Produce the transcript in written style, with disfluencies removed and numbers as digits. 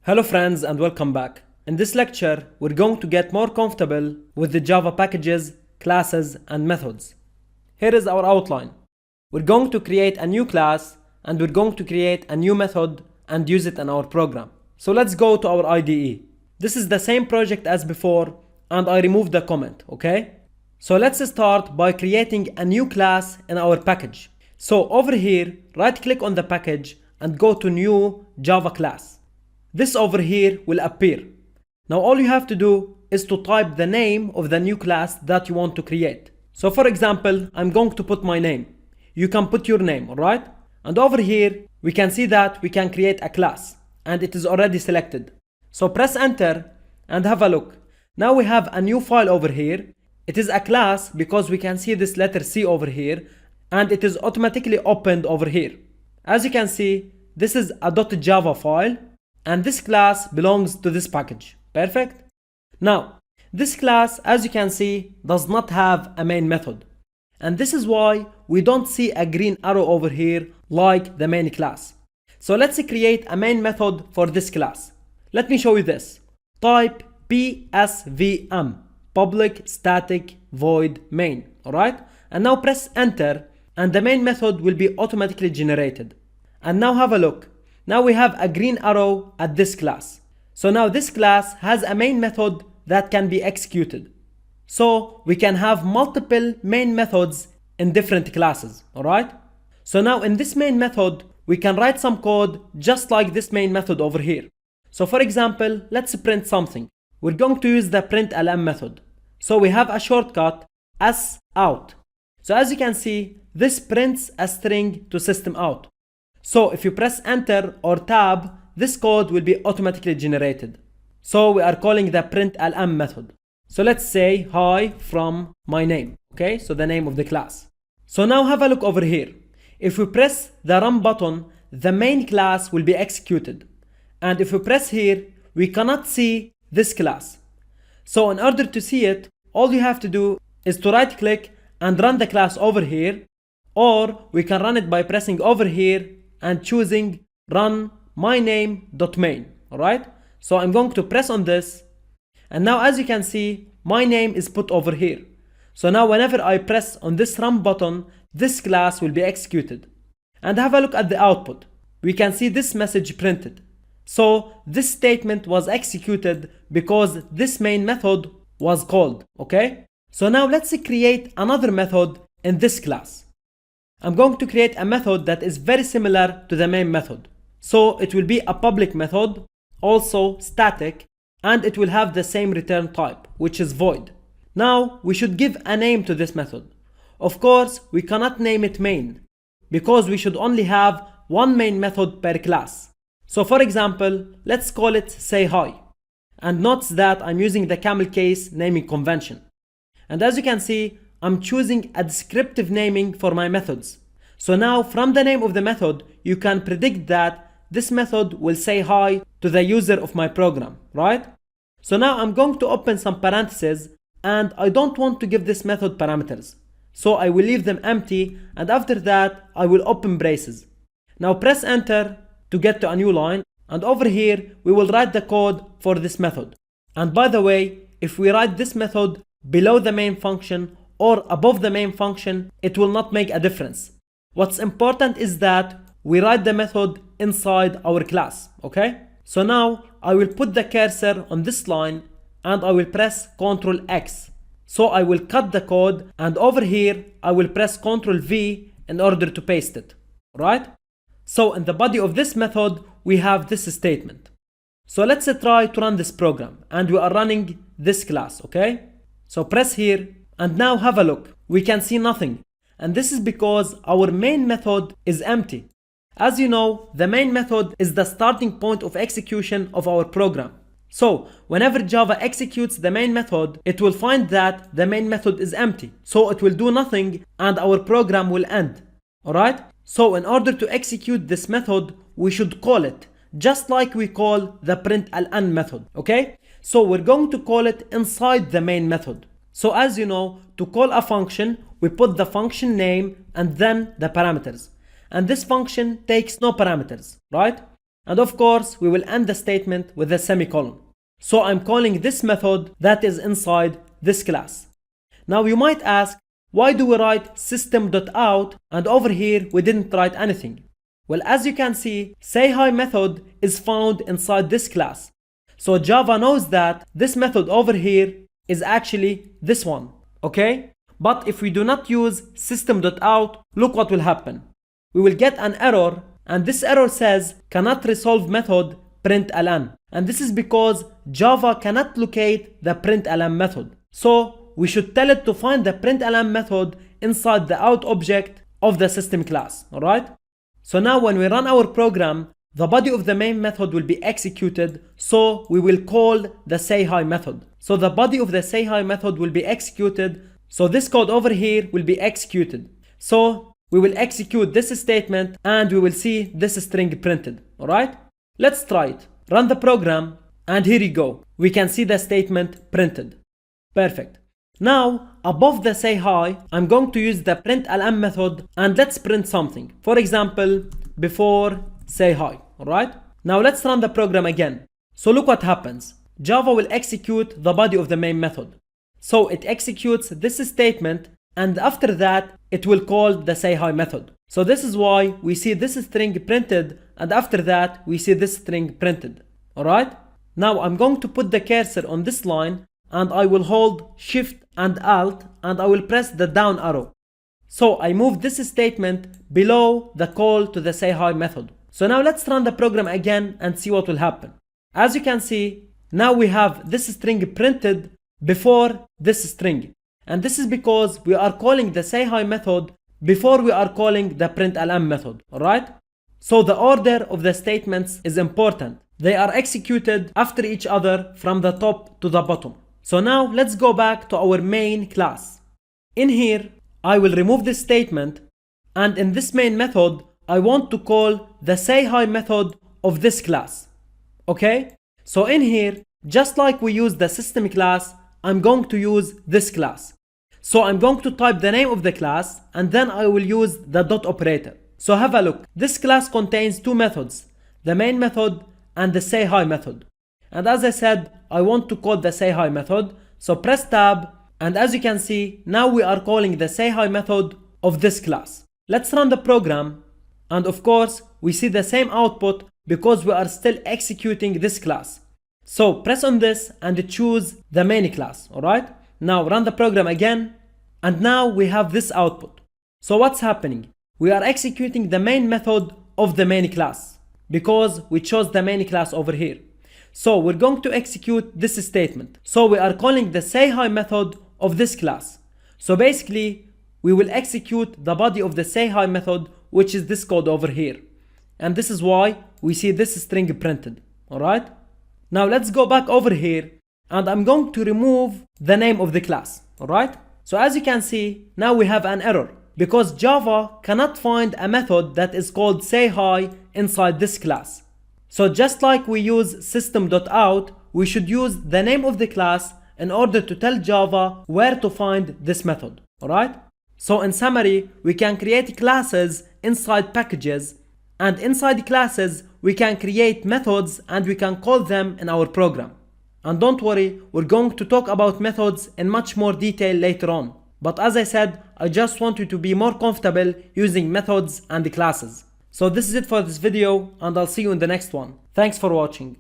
Hello friends and welcome back. In this lecture, we're going to get more comfortable with the Java packages, classes, and methods. Here is our outline. We're going to create a new class and we're going to create a new method and use it in our program. So let's go to our IDE. This is the same project as before and I removed the comment, okay? So let's start by creating a new class in our package. So over here, right click on the package and go to new Java class. This over here will appear. Now all you have to do is to type the name of the new class that you want to create. So for example, I'm going to put my name. You can put your name, alright? And over here, we can see that we can create a class and it is already selected. So press enter and have a look. Now we have a new file over here. It is a class because we can see this letter C over here and it is automatically opened over here. As you can see, this is a .java file. And this class belongs to this package. Perfect. Now, this class, as you can see, does not have a main method. And this is why we don't see a green arrow over here like the main class. So let's create a main method for this class. Let me show you this. Type PSVM, public static void main. Alright? And now press enter and the main method will be automatically generated. And now have a look. Now we have a green arrow at this class. So now this class has a main method that can be executed. So we can have multiple main methods in different classes, alright? So now in this main method, we can write some code just like this main method over here. So for example, let's print something. We're going to use the println method. So we have a shortcut sout. So as you can see, this prints a string to system out. So if you press enter or tab, this code will be automatically generated. So we are calling the println method. So let's say hi from my name. Okay, so the name of the class. So now have a look over here. If we press the run button, the main class will be executed. And if we press here, we cannot see this class. So in order to see it, all you have to do is to right click and run the class over here. Or we can run it by pressing over here and choosing run myname.main. Alright, so I'm going to press on this and now as you can see my name is put over here. So now whenever I press on this run button, this class will be executed. And have a look at the output. We can see this message printed. So this statement was executed because this main method was called. Okay, so now let's create another method in this class. I'm going to create a method that is very similar to the main method. So it will be a public method, also static, and it will have the same return type, which is void. Now we should give a name to this method. Of course, we cannot name it main, because we should only have one main method per class. So for example, let's call it say hi. And note that I'm using the camel case naming convention. And as you can see, I'm choosing a descriptive naming for my methods. So now from the name of the method, you can predict that this method will say hi to the user of my program, right? So now I'm going to open some parentheses and I don't want to give this method parameters. So I will leave them empty and after that I will open braces. Now press enter to get to a new line and over here we will write the code for this method. And by the way, if we write this method below the main function or above the main function, it will not make a difference. What's important is that we write the method inside our class, okay? So now I will put the cursor on this line and I will press Ctrl X. So I will cut the code and over here I will press Ctrl V in order to paste it, right? So in the body of this method, we have this statement. So let's try to run this program and we are running this class, okay? So press here. And now have a look, we can see nothing. And this is because our main method is empty. As you know, the main method is the starting point of execution of our program. So whenever Java executes the main method, it will find that the main method is empty. So it will do nothing and our program will end. Alright? So in order to execute this method, we should call it just like we call the println method. Okay? So we're going to call it inside the main method. So as you know, to call a function, we put the function name and then the parameters. And this function takes no parameters, right? And of course, we will end the statement with a semicolon. So I'm calling this method that is inside this class. Now you might ask, why do we write system.out and over here we didn't write anything? Well, as you can see, sayHi method is found inside this class. So Java knows that this method over here is actually this one, okay? But if we do not use system.out, look what will happen. We will get an error, and this error says cannot resolve method println. And this is because Java cannot locate the println method. So we should tell it to find the println method inside the out object of the system class, alright? So now when we run our program, the body of the main method will be executed, so we will call the sayHi method. So the body of the sayHi method will be executed, so this code over here will be executed. So we will execute this statement and we will see this string printed, alright? Let's try it. Run the program and here you go. We can see the statement printed. Perfect. Now, above the sayHi, I'm going to use the println method and let's print something. For example, before sayHi, alright? Now let's run the program again. So look what happens. Java will execute the body of the main method. So it executes this statement and after that, it will call the sayHi method. So this is why we see this string printed and after that, we see this string printed, alright? Now I'm going to put the cursor on this line and I will hold Shift and Alt and I will press the down arrow. So I move this statement below the call to the sayHi method. So now let's run the program again and see what will happen. As you can see, now we have this string printed before this string. And this is because we are calling the sayHi method before we are calling the println method, alright? So the order of the statements is important. They are executed after each other from the top to the bottom. So now let's go back to our main class. In here, I will remove this statement and in this main method, I want to call the sayHi method of this class. Okay? So in here, just like we use the system class, I'm going to use this class. So I'm going to type the name of the class and then I will use the dot operator. So have a look. This class contains two methods, the main method and the sayHi method. And as I said, I want to call the sayHi method. So press tab and as you can see, now we are calling the sayHi method of this class. Let's run the program and of course we see the same output because we are still executing this class. So press on this and choose the main class, alright? Now run the program again and now we have this output. So what's happening? We are executing the main method of the main class because we chose the main class over here. So we're going to execute this statement. So we are calling the sayHi method of this class. So basically we will execute the body of the sayHi method, which is this code over here. And this is why we see this string printed, alright? Now let's go back over here and I'm going to remove the name of the class, alright? So as you can see, now we have an error because Java cannot find a method that is called sayHi inside this class. So just like we use system.out, we should use the name of the class in order to tell Java where to find this method, alright? So in summary, we can create classes inside packages and inside classes, we can create methods and we can call them in our program. And don't worry, we're going to talk about methods in much more detail later on. But as I said, I just want you to be more comfortable using methods and classes. So this is it for this video and I'll see you in the next one. Thanks for watching.